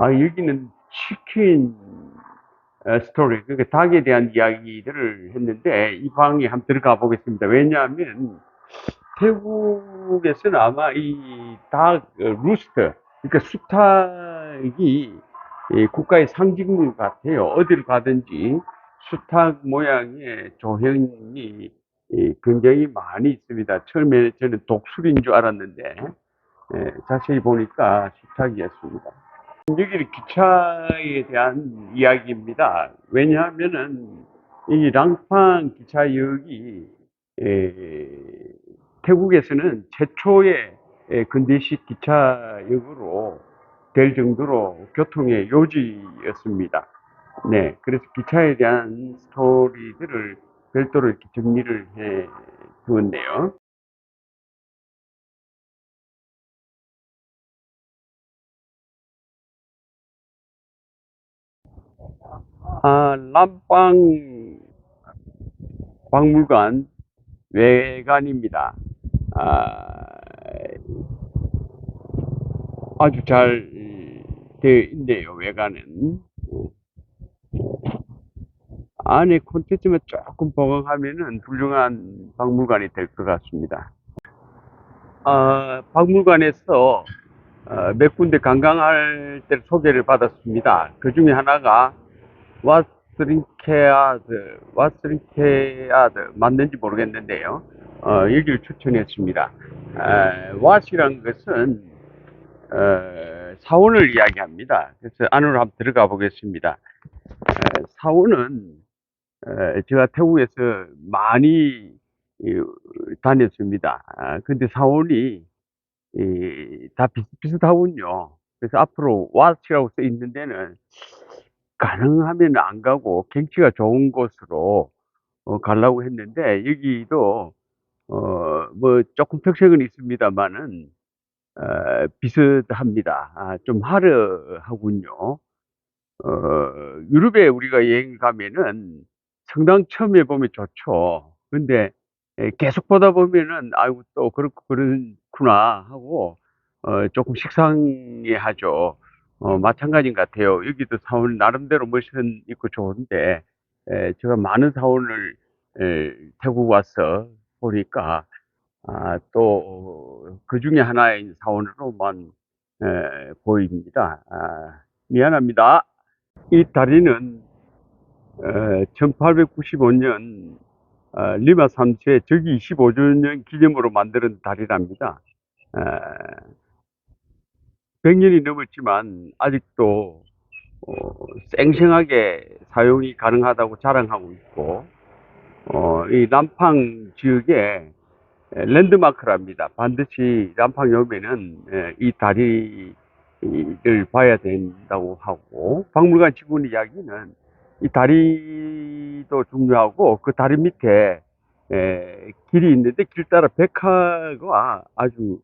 여기는 치킨 스토리, 그러니까 닭에 대한 이야기들을 했는데, 이 방에 한번 들어가 보겠습니다. 왜냐하면, 태국에서는 아마 이 닭, 루스터, 그러니까 수탉이 국가의 상징물 같아요. 어딜 가든지 수탉 모양의 조형이 굉장히 많이 있습니다. 처음에 저는 독수리인 줄 알았는데, 자세히 보니까 수탉이었습니다. 여기는 기차에 대한 이야기입니다. 왜냐하면은 이 랑팡 기차역이 에, 태국에서는 최초의 근대식 기차역으로 될 정도로 교통의 요지였습니다. 네, 그래서 기차에 대한 스토리들을 별도로 이렇게 정리를 해 두었네요. 람빵 박물관 외관입니다. 아, 아주 잘 되어 있네요, 외관은. 안에 콘텐츠만 조금 보강하면은 훌륭한 박물관이 될 것 같습니다. 박물관에서 몇 군데 관광할 때 소개를 받았습니다. 그 중에 하나가 왓스링케아드 맞는지 모르겠는데요. 여기를 추천했습니다. 왓이란 것은 사원을 이야기합니다. 그래서 안으로 한번 들어가 보겠습니다. 사원은 제가 태국에서 많이 다녔습니다. 근데 사원이 다 비슷비슷하군요. 그래서 앞으로 왓이라고 써 있는 데는 가능하면 안 가고 경치가 좋은 곳으로 가려고 했는데, 여기도 뭐 조금 특색은 있습니다만은 비슷합니다. 좀 화려하군요. 유럽에 우리가 여행 가면은 성당 처음에 보면 좋죠. 근데 계속 보다 보면은 아이고 또 그렇고 그렇구나 하고 조금 식상해 하죠. 마찬가지인 것 같아요. 여기도 사원 나름대로 멋은 있고 좋은데, 제가 많은 사원을 태국 와서 보니까 또 그 중에 하나의 사원으로만 보입니다. 미안합니다. 이 다리는 1895년 리마 3세의 즉위 25주년 기념으로 만드는 다리랍니다. 100년이 넘었지만 아직도 생생하게 사용이 가능하다고 자랑하고 있고, 이 람팡 지역의 랜드마크랍니다. 반드시 람팡에 오면은 이 다리를 봐야 된다고 하고, 박물관 직원 이야기는 이 다리도 중요하고 그 다리 밑에 길이 있는데 길 따라 백화가 아주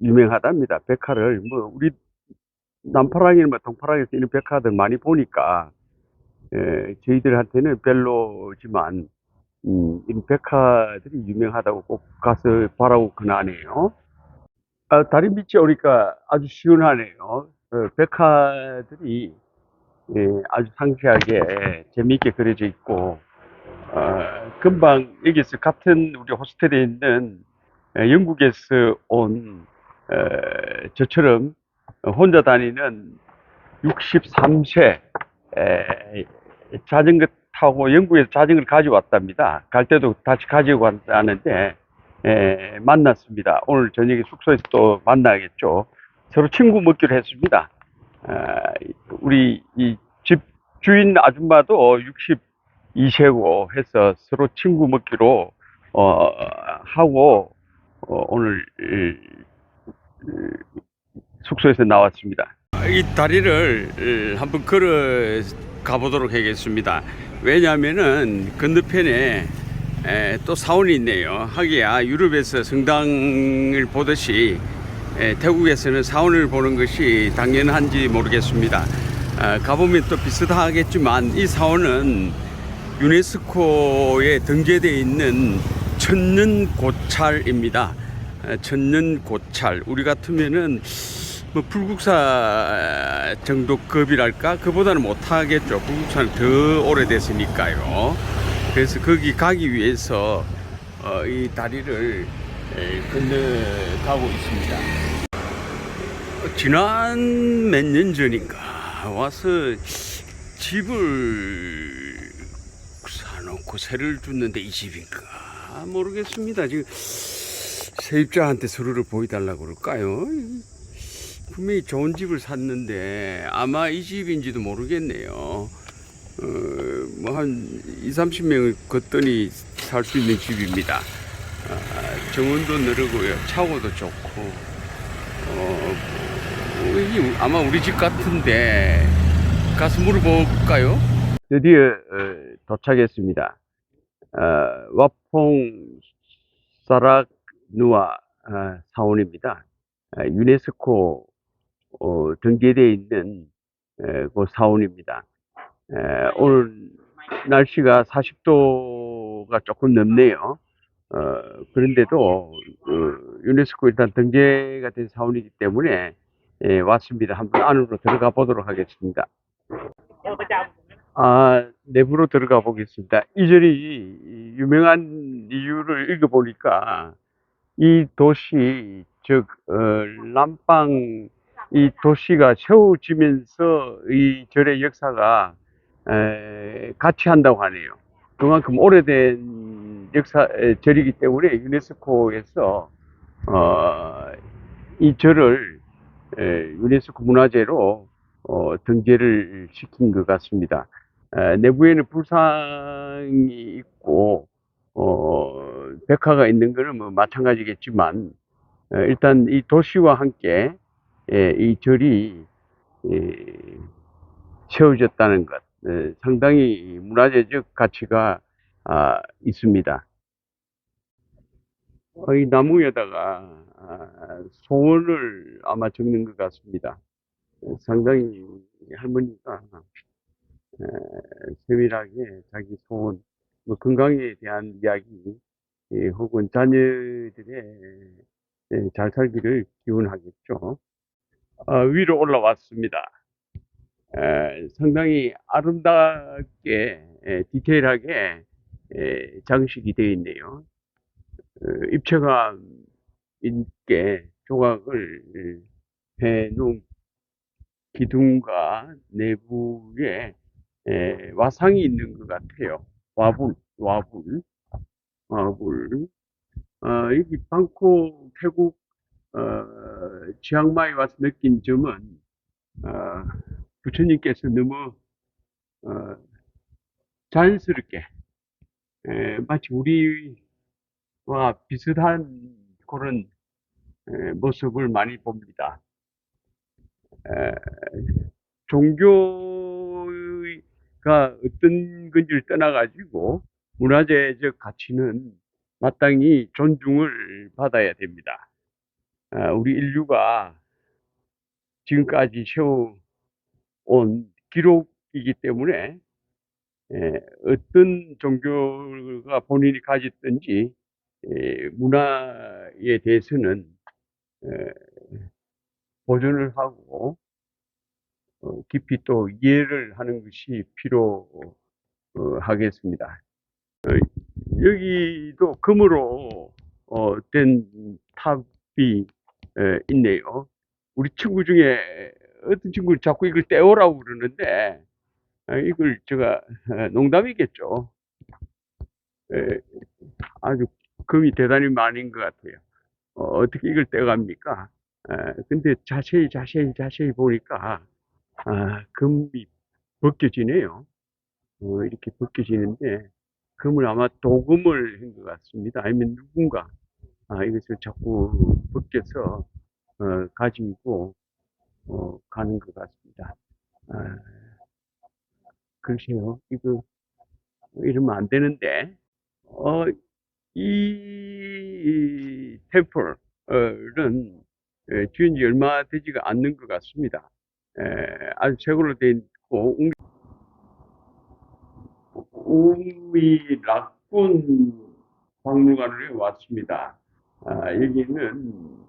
유명하답니다. 백화를 뭐 우리 남파랑이나 뭐 동파랑에서 이런 백화들 많이 보니까 저희들한테는 별로지만 이런 백화들이 유명하다고 꼭 가서 보라고 권하네요. 다리 밑에 오니까 아주 시원하네요. 백화들이 아주 상세하게 재미있게 그려져 있고, 금방 여기서 같은 우리 호스텔에 있는 영국에서 온 저처럼 혼자 다니는 63세 자전거 타고 영국에서 자전거를 가져왔답니다. 갈 때도 다시 가지고 왔다는데 만났습니다. 오늘 저녁에 숙소에서 또 만나겠죠. 서로 친구 먹기로 했습니다. 우리 이 집 주인 아줌마도 62세고 해서 서로 친구 먹기로 하고 오늘 숙소에서 나왔습니다. 이 다리를 한번 걸어 가보도록 하겠습니다. 왜냐하면은 건너편에 또 사원이 있네요. 하기야 유럽에서 성당을 보듯이 태국에서는 사원을 보는 것이 당연한지 모르겠습니다. 가보면 또 비슷하겠지만 이 사원은 유네스코에 등재되어 있는 천년고찰입니다. 천년고찰. 우리 같으면은 뭐 불국사 정도 급이랄까? 그보다는 못하겠죠. 불국사는 더 오래됐으니까요. 그래서 거기 가기 위해서 이 다리를 건너가고 있습니다. 지난 몇 년 전인가 와서 집을 사놓고 세를 줬는데 이 집인가 모르겠습니다. 지금 세입자한테 서류를 보여달라고 그럴까요? 분명히 좋은 집을 샀는데 아마 이 집인지도 모르겠네요. 뭐 한 2, 30명을 걷더니 살 수 있는 집입니다. 정원도 넓고요. 차고도 좋고. 아마 우리 집 같은데 가서 물어볼까요? 드디어 도착했습니다. 와퐁 사락누아 사원입니다. 유네스코 등재되어 있는 그 사원입니다. 오늘 날씨가 40도가 조금 넘네요. 그런데도 유네스코 일단 등재가 된 사원이기 때문에 왔습니다. 한번 안으로 들어가 보도록 하겠습니다. 내부로 들어가 보겠습니다. 이 절이 유명한 이유를 읽어보니까 이 도시, 즉 람빵 이 도시가 세워지면서 이 절의 역사가 같이 한다고 하네요. 그만큼 오래된 절이기 때문에 유네스코에서 이 절을 유네스코 문화재로 등재를 시킨 것 같습니다. 내부에는 불상이 있고 벽화가 있는 것은 뭐 마찬가지겠지만 일단 이 도시와 함께 이 절이 세워졌다는 것, 상당히 문화재적 가치가 있습니다. 이 나무에다가 소원을 아마 적는 것 같습니다. 상당히 할머니가 세밀하게 자기 소원, 뭐 건강에 대한 이야기, 혹은 자녀들의 잘 살기를 기원하겠죠. 위로 올라왔습니다. 상당히 아름답게 디테일하게 장식이 되어 있네요. 입체감 있게 조각을 해놓은 기둥과 내부에 와상이 있는 것 같아요. 와불. 여기 방콕, 태국, 치앙마이 와서 느낀 점은, 부처님께서 너무, 자연스럽게, 마치 우리와 비슷한 그런 모습을 많이 봅니다. 종교가 어떤 건지를 떠나가지고 문화재적 가치는 마땅히 존중을 받아야 됩니다. 우리 인류가 지금까지 세워온 기록이기 때문에 어떤 종교가 본인이 가졌든지 문화에 대해서는 보존을 하고 깊이 또 이해를 하는 것이 필요하겠습니다. 여기도 금으로 된 탑이 있네요. 우리 친구 중에 어떤 친구는 자꾸 이걸 떼오라고 그러는데 이걸 제가 농담이겠죠. 아주 금이 대단히 많은 것 같아요. 어떻게 이걸 떼갑니까? 근데 자세히 보니까 금이 벗겨지네요. 이렇게 벗겨지는데 금을 아마 도금을 한 것 같습니다. 아니면 누군가 이것을 자꾸 벗겨서 가지고 가는 것 같습니다. 글쎄요, 이거 이러면 안 되는데 이 템플은 지은 지 얼마 되지가 않는 것 같습니다. 아주 최고로 된 있고 우미 락군 박물관에 왔습니다. 여기는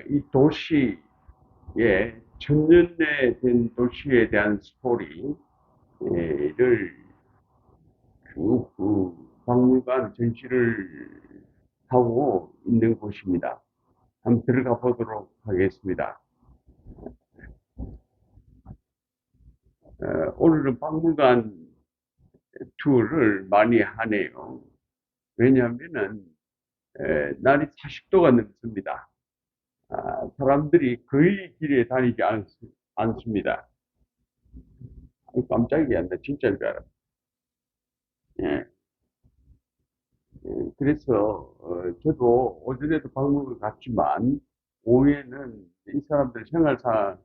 이 도시의 천년에 된 도시에 대한 스토리를 쭉 박물관 전시를 하고 있는 곳입니다. 한번 들어가 보도록 하겠습니다. 오늘은 박물관 투어를 많이 하네요. 왜냐하면은 날이 40도가 넘습니다. 사람들이 거의 길에 다니지 않습니다. 깜짝이야, 나 진짜인 줄 알았어. 예. 그래서 저도 오전에도 방문을 갔지만 오후에는 이 사람들 생활상을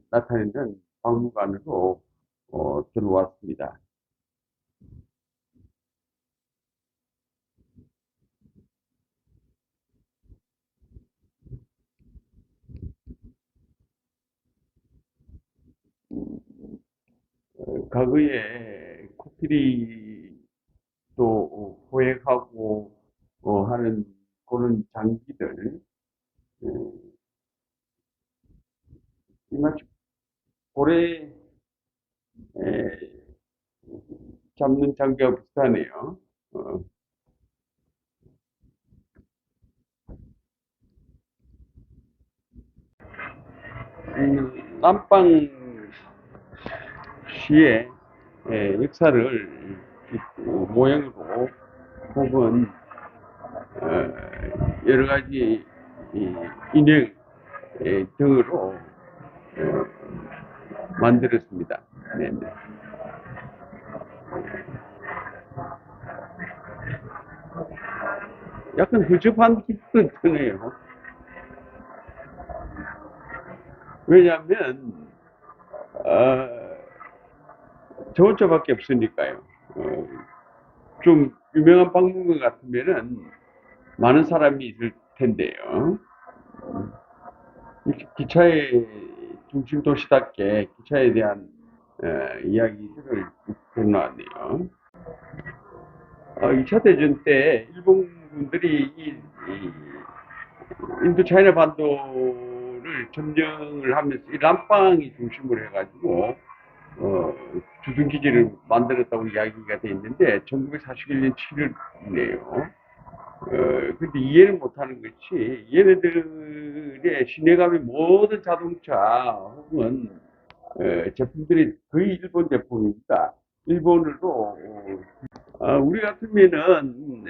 나타내는 박물관으로 들어왔습니다. 과거에 코끼리도 포획하고 하는 그런 장비들, 어, 이마치 고래 잡는 장비와 비슷하네요. 어, 남방 시의 역사를 모형으로 혹은 여러 가지 인형 등으로 만들었습니다. 네네. 약간 허접한 기분은 드네요. 왜냐하면 저 혼자밖에 없으니까요. 좀 유명한 박물관 같으면은 많은 사람이 있을 텐데요. 기차의 중심 도시답게 기차에 대한 이야기들을 드러나네요. 2차 대전 때 일본 군들이 이 인도 차이나 반도를 점령을 하면서 이 람빵이 중심으로 해가지고 어, 주둔기지를 만들었다고 이야기가 돼 있는데 1941년 7월이네요. 근데 이해를 못하는 것이 얘네들의 시내감이 모든 자동차 혹은 제품들이 거의 일본 제품입니다. 일본으로 우리 같으면은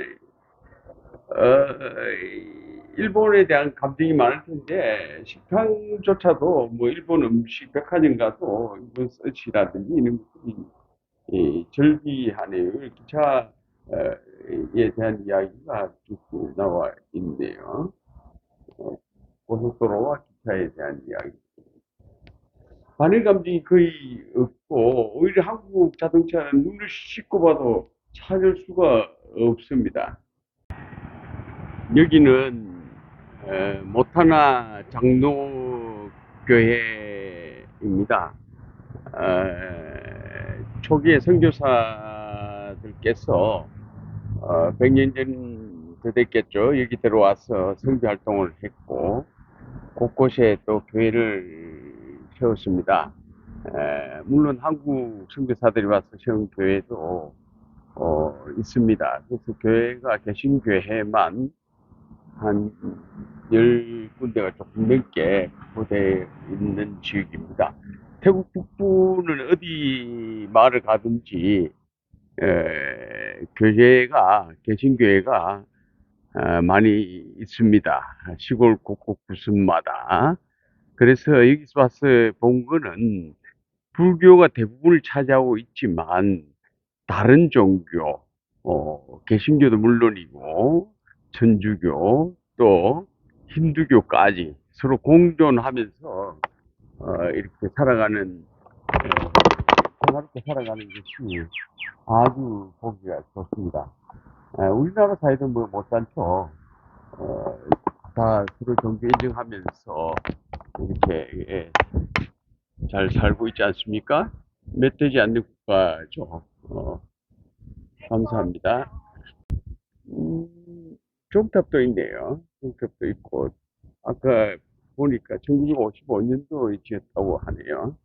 일본에 대한 감정이 많을 텐데 식당조차도 뭐 일본 음식 백화점 가도 일본 스시라든지 이런 것들이 절비하네요. 기차에 대한 이야기가 쭉 나와 있네요. 어, 고속도로와 기차에 대한 이야기. 반일 감정이 거의 없고 오히려 한국 자동차는 눈을 씻고 봐도 찾을 수가 없습니다. 여기는 모타나 장로교회입니다. 초기에 선교사들께서 100년 전 됐겠죠. 여기 들어와서 선교 활동을 했고 곳곳에 또 교회를 세웠습니다. 물론 한국 선교사들이 와서 세운 교회도 있습니다. 그래서 교회가 개신교회만 한 10군데가 조금 넘게 확보되어 있는 지역입니다. 태국 북부는 어디 마을을 가든지 개신교회가 많이 있습니다. 시골 곳곳 구순마다. 그래서 여기서 와서 본 거는 불교가 대부분을 차지하고 있지만 다른 종교, 개신교도 물론이고 천주교 또 힌두교까지 서로 공존하면서 이렇게 살아가는 평화롭게 살아가는 것이 아주 보기가 좋습니다. 우리나라 사회도 뭐 못지않죠. 다 서로 종교 인정하면서 이렇게 잘 살고 있지 않습니까? 멧되지 않는 국가죠. 감사합니다. 음, 종탑도 있네요. 종탑도 있고, 아까 보니까 1955년도에 지었다고 하네요.